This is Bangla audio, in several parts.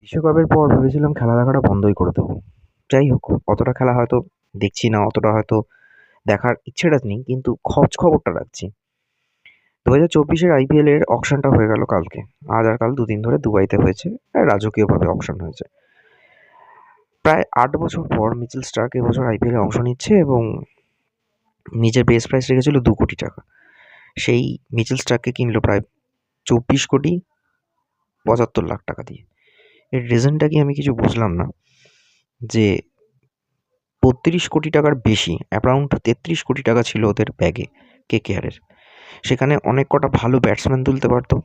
বিশ্বকাপের পর ভেবেছিলাম খেলা দেখাটা বন্ধই করে দেবো। যাই হোক, অতটা খেলা হয়তো দেখছি না, অতটা হয়তো দেখার ইচ্ছেটা নেই, কিন্তু খবরটা রাখছি। 2024-এর IPL এর অকশনটা হয়ে গেল কালকে। আজ আর কাল দুদিন ধরে দুবাইতে হয়েছে, আর রাজকীয়ভাবে অকশন হয়েছে। প্রায় 8 বছর পর মিচেল স্টার্ক এবছর IPL এ অংশ নিচ্ছে এবং নিজের বেস প্রাইস রেখেছিল 2 কোটি টাকা। সেই মিচেল স্টার্ককে কিনলো প্রায় 24,75,00,000 টাকা দিয়ে। এর রিজনটা কি আমি কিছু বুঝলাম না। যে 32 কোটি টাকার বেশি, অ্যারাউন্ড 33 কোটি টাকা ছিল ওদের ব্যাগে KKR-এর। সেখানে অনেক কটা ভালো ব্যাটসম্যান তুলতে পারতো।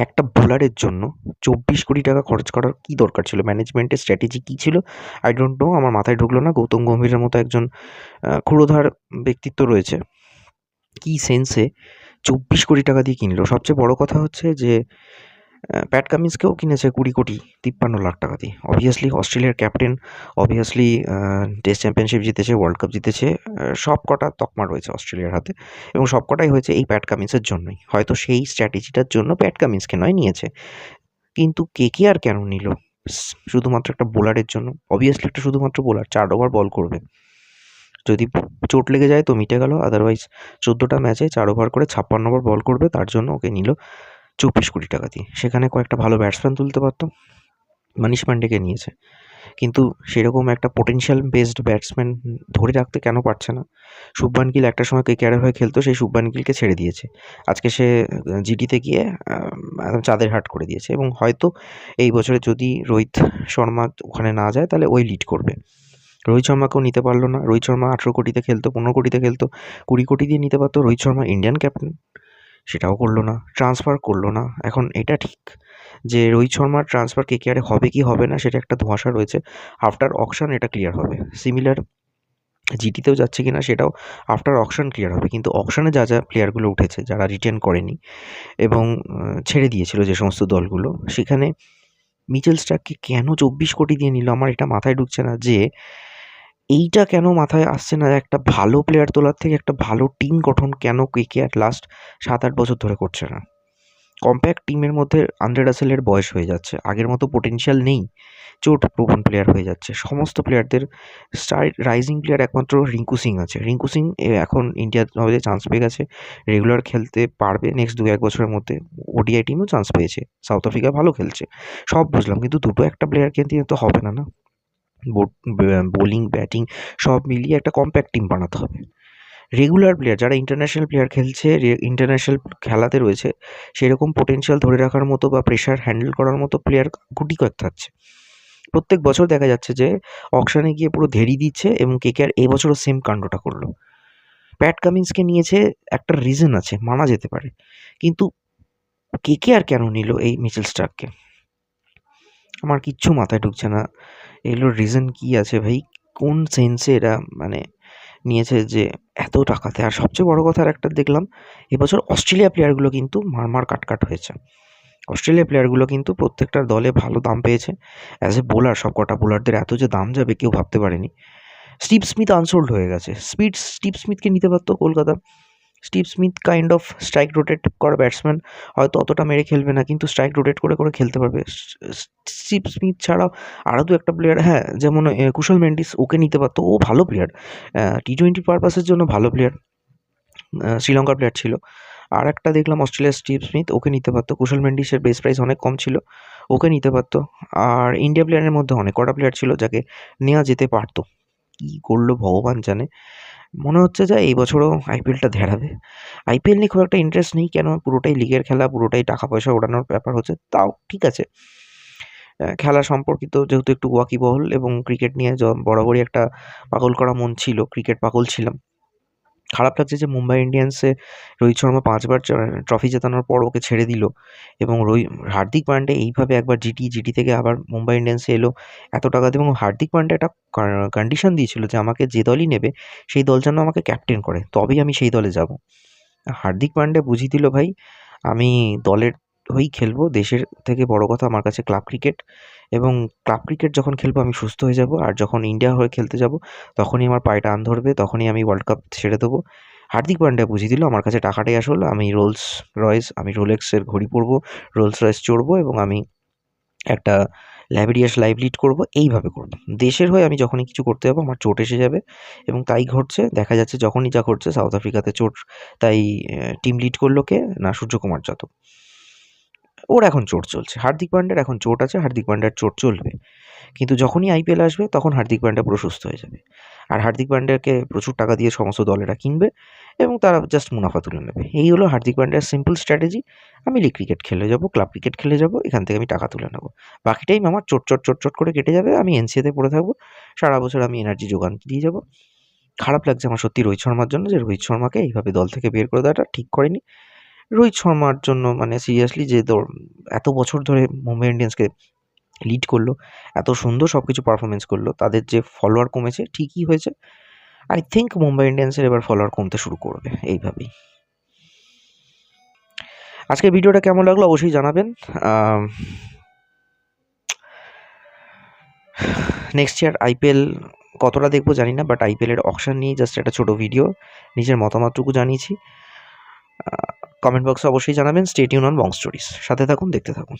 একটা বোলারের জন্য 24 কোটি টাকা খরচ করার কি দরকার ছিল? ম্যানেজমেন্টের স্ট্র্যাটেজি কী ছিল? আই ডোন্ট নো, আমার মাথায় ঢুকলো না। গৌতম গম্ভীরের মতো একজন ক্ষুরোধার ব্যক্তিত্ব রয়েছে, কী সেন্সে 24 কোটি টাকা দিয়ে কিনলো? সবচেয়ে বড় কথা হচ্ছে যে প্যাট কামিন্সকেও কিনেছে 20,53,00,000 টাকা দিয়ে। অবভিয়াসলি অস্ট্রেলিয়ার ক্যাপ্টেন, অবভিয়াসলি টেস্ট চ্যাম্পিয়নশিপ জিতেছে, ওয়ার্ল্ড কাপ জিতেছে, সব কটা তকমা রয়েছে অস্ট্রেলিয়ার হাতে, এবং সব কটাই হয়েছে এই প্যাট কামিন্সের জন্যই। হয়তো সেই স্ট্র্যাটেজিটার জন্য প্যাট কামিন্সকে নয় নিয়েছে, কিন্তু KKR কেন নিল? শুধুমাত্র একটা বোলারের জন্য? অবভিয়াসলি একটা শুধুমাত্র বোলার 4 ওভার বল করবে, যদি চোট লেগে যায় তো মিটে গেল। আদারওয়াইজ 14টা ম্যাচে 4 ওভার করে 56 ওভার বল করবে, তার জন্য ওকে নিল 24 কোটি টাকা দিয়ে। সেখানে কয়েকটা ভালো ব্যাটসম্যান তুলতে পারতো, মনীষ পান্ডেকে নিয়েছে, কিন্তু সেরকম একটা পোটেনশিয়াল বেসড ব্যাটসম্যান ধরে রাখতে কেন পারছে না? শুভমান গিল একটা সময় KKR-এর হয়ে খেলতো, সেই শুভমান গিলকে ছেড়ে দিয়েছে। আজকে সে জিটিতে গিয়ে একদম চাঁদের হাট করে দিয়েছে, এবং হয়তো এই বছরে যদি রোহিত শর্মা ওখানে না যায় তাহলে ওই লিড করবে। রোহিত শর্মাকেও নিতে পারলো না। রোহিত শর্মা 18 কোটিতে খেলতো, 15 কোটিতে খেলতো, 20 কোটি দিয়ে নিতে পারতো। রোহিত শর্মা ইন্ডিয়ান ক্যাপ্টেন, সেটাও করলো না, ট্রান্সফার করলো না। এখন এটা ঠিক যে রোহিত শর্মার ট্রান্সফার KKR-এ হবে কি হবে না সেটা একটা ধোঁয়াশা রয়েছে। আফটার অকশন এটা ক্লিয়ার হবে। সিমিলার জিটিতেও যাচ্ছে কিনা সেটাও আফটার অকশন ক্লিয়ার হবে। কিন্তু অকশনে যা প্লেয়ারগুলো উঠেছে, যারা রিটেন করেনি এবং ছেড়ে দিয়েছিল যে সমস্ত দলগুলো, সেখানে মিচেল স্টার্ককে কেন 24 কোটি দিয়ে নিল? আমার এটা মাথায় ঢুকছে না যে এইটা কেন মাথায় আসছে না, একটা ভালো প্লেয়ার তোলার থেকে একটা ভালো টিম গঠন কেন KKR লাস্ট 7-8 বছর ধরে করছে না? কম্প্যাক্ট টিমের মধ্যে আন্দ্রে রাসেলের বয়স হয়ে যাচ্ছে, আগের মতো পোটেনশিয়াল নেই, চোট প্রবণ প্লেয়ার হয়ে যাচ্ছে সমস্ত প্লেয়ারদের। স্টার রাইজিং প্লেয়ার একমাত্র রিঙ্কু সিং আছে। রিঙ্কু সিং এখন ইন্ডিয়ার হয়ে চান্স পেয়ে গেছে, রেগুলার খেলতে পারবে নেক্সট 2-1 বছরের মধ্যে। ODI টিমেও চান্স পেয়েছে, সাউথ আফ্রিকা ভালো খেলছে, সব বুঝলাম, কিন্তু দুটো একটা প্লেয়ারকে দিয়ে তো হবে না, না? বোলিং, ব্যাটিং সব মিলিয়ে একটা কম্প্যাক্ট টিম বানাতে হবে। রেগুলার প্লেয়ার যারা ইন্টারন্যাশনাল প্লেয়ার খেলছে, ইন্টারন্যাশনাল খেলাতে রয়েছে, সেরকম পোটেনশিয়াল ধরে রাখার মতো বা প্রেশার হ্যান্ডেল করার মতো প্লেয়ার গুটি কয়েক থাকছে। প্রত্যেক বছর দেখা যাচ্ছে যে অকশনে গিয়ে পুরো ধেড়ি দিচ্ছে, এবং KKR এবছরও সেম কাণ্ডটা করলো। প্যাট কামিন্সকে নিয়েছে, একটা রিজন আছে, মানা যেতে পারে, কিন্তু KKR কেন নিল এই মিচেল স্টার্ককে? আমার কিচ্ছু মাথায় ঢুকছে না। এগুলোর রিজন কী আছে ভাই? কোন সেন্সে এরা মানে নিয়েছে যে এত টাকাতে? আর সবচেয়ে বড় কথা, আর একটা দেখলাম, এবছর অস্ট্রেলিয়া প্লেয়ারগুলো কিন্তু মারমার কাটকাট হয়েছে। অস্ট্রেলিয়া প্লেয়ারগুলো কিন্তু প্রত্যেকটা দলে ভালো দাম পেয়েছে। অ্যাজ এ বোলার, সব কটা বোলারদের এত যে দাম যাবে কেউ ভাবতে পারেনি। স্টিভ স্মিথ আনসোল্ড হয়ে গেছে। স্টিভ স্মিথকে নিতে পারতো Kolkata. Steve Smith kind of strike rotate করা ব্যাটসম্যান, হয়তো অতটা মেরে খেলবে না, কিন্তু স্ট্রাইক রোটেট করে করে খেলতে পারবে। স্টিভ স্মিথ ছাড়াও আরও দু একটা প্লেয়ার, হ্যাঁ, যেমন কুশল মেন্ডিস, ওকে নিতে পারতো, ও ভালো প্লেয়ার, T20 পারপাসের জন্য ভালো প্লেয়ার, শ্রীলঙ্কার প্লেয়ার ছিল। আর একটা দেখলাম অস্ট্রেলিয়ার স্টিভ স্মিথ, ওকে নিতে পারতো। কুশল মেন্ডিসের বেস প্রাইস অনেক কম ছিল, ওকে নিতে পারতো। আর ইন্ডিয়া প্লেয়ারের মধ্যে অনেক কটা প্লেয়ার ছিল যাকে নেওয়া যেতে পারতো। কী করলো ভগবান জানে। মনে হচ্ছে যে এই বছরও IPL-টা ধেড়াবে। IPL নিয়ে খুব একটা ইন্টারেস্ট নেই, কেন? পুরোটাই লিগের খেলা, পুরোটাই টাকা পয়সা ওড়ানোর ব্যাপার হচ্ছে। তাও ঠিক আছে, খেলা সম্পর্কিত যেহেতু একটু ওয়াকিবহল, এবং ক্রিকেট নিয়ে বরাবরই একটা পাগল করা মন ছিল, ক্রিকেট পাগল ছিলাম। খারাপ লাগছে যে মুম্বাই ইন্ডিয়ান্সে রোহিত শর্মা 5 বার ট্রফি জেতানোর পর ওকে ছেড়ে দিল, এবং হার্দিক পান্ডে এইভাবে একবার জিটি থেকে আবার মুম্বাই ইন্ডিয়ান্সে এলো এত টাকা দিয়ে, এবং হার্দিক পান্ডে একটা কন্ডিশন দিয়েছিল যে আমাকে যে দলই নেবে সেই দল যেন আমাকে ক্যাপ্টেন করে, তবেই আমি সেই দলে যাব। হার্দিক পান্ডে বুঝিয়ে দিল, ভাই আমি দলের হয়েই খেলবো, দেশের থেকে বড় কথা আমার কাছে ক্লাব ক্রিকেট, এবং ক্লাব ক্রিকেট যখন খেলবো আমি সুস্থ হয়ে যাব, আর যখন ইন্ডিয়া হয়ে খেলতে যাব তখনই আমার পায়ে টান ধরবে, তখনই আমি ওয়ার্ল্ড কাপ ছেড়ে দেবো। হার্দিক পান্ডিয়া বুঝিয়ে দিল আমার কাছে টাকাটাই আসল, আমি রোলেক্সের ঘড়ি পরবো, রোলস রয়েস চড়বো, এবং আমি একটা ল্যাভিডিয়াস লাইফ লিড করবো, এইভাবে করবো। দেশের হয়ে আমি যখনই কিছু করতে যাবো আমার চোট এসে যাবে, এবং তাই ঘটছে। দেখা যাচ্ছে যখনই যা ঘটছে, সাউথ আফ্রিকাতে চোট, তাই টিম লিড করলো কে না, সূর্যকুমার যাদব। ওর এখন চোট চলছে, হার্দিক পান্ড্যার এখন চোট আছে, হার্দিক পান্ড্যার চোট চলবে। কিন্তু যখনই আইপিএল আসবে তখন হার্দিক পান্ড্যা পুরো সুস্থ হয়ে যাবে, আর হার্দিক পান্ড্যাকে প্রচুর টাকা দিয়ে সমস্ত দলেরা কিনবে এবং তারা জাস্ট মুনাফা তুলে নেবে। এই হলো হার্দিক পান্ড্যার সিম্পল স্ট্র্যাটেজি। আমি লিগ ক্রিকেট খেলে যাব, ক্লাব ক্রিকেট খেলে যাব, এখান থেকে আমি টাকা তুলে নেবো। বাকি টাইম আমার চট করে কেটে যাবে, আমি এনসিএতে পড়ে থাকবো, সারা বছর আমি এনার্জি যোগান দিয়ে যাবো। খারাপ লাগছে আমার সত্যি রোহিত শর্মার জন্য, যে রোহিত শর্মাকে এইভাবে দল থেকে বের করে দেওয়াটা ঠিক করেনি। রোহিত শর্মার জন্য মানে সিরিয়াসলি, যে এত বছর ধরে মুম্বাই ইন্ডিয়ান্সকে লিড করলো, এত সুন্দর সব কিছু পারফরমেন্স করলো, তাদের যে ফলোয়ার কমেছে ঠিকই হয়েছে। আই থিঙ্ক মুম্বাই ইন্ডিয়ান্সের এবার ফলোয়ার কমতে শুরু করবে এইভাবেই। আজকের ভিডিওটা কেমন লাগলো অবশ্যই জানাবেন। নেক্সট ইয়ার আইপিএল কতটা দেখবো জানি না, বাট আইপিএলের অকশন নিয়ে জাস্ট একটা ছোটো ভিডিও, নিজের মতামতটুকু জানিয়েছি। কমেন্ট বক্সে অবশ্যই জানাবেন। Stay tune on Bong stories, সাথে থাকুন, দেখতে থাকুন।